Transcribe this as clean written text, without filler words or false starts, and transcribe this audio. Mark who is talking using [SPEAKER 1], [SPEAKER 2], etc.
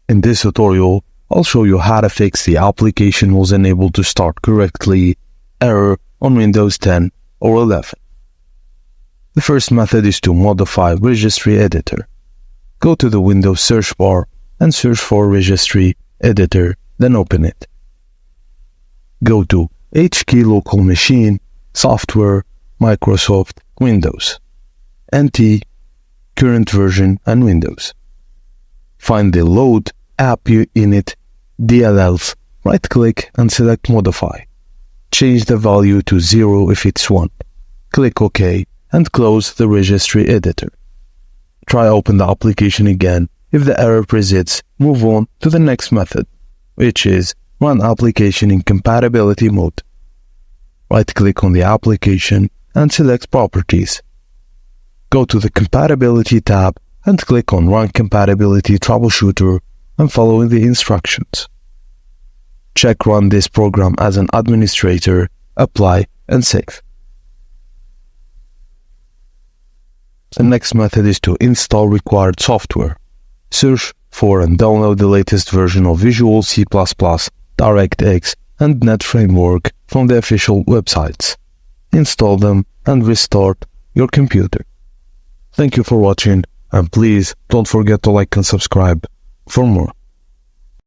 [SPEAKER 1] In this tutorial, I'll show you how to fix the application was unable to start correctly error on Windows 10 or 11. The first method is to modify Registry Editor. Go to the Windows search bar and search for Registry Editor, then open it. Go to HK Local Machine, Software, Microsoft, Windows, NT, Current Version and Windows. Find the Load App Init DLLs, right-click and select Modify. Change the value to 0 if it's 1. Click OK and close the Registry Editor. Try open the application again. If the error persists, move on to the next method, which is Run Application in Compatibility Mode. Right-click on the application and select Properties. Go to the Compatibility tab and click on Run Compatibility Troubleshooter and follow the instructions. Check Run this program as an administrator, apply and save. The next method is to install required software. Search for and download the latest version of Visual C++, DirectX, and Net Framework from the official websites. Install them and restart your computer. Thank you for watching, and please don't forget to like and subscribe for more.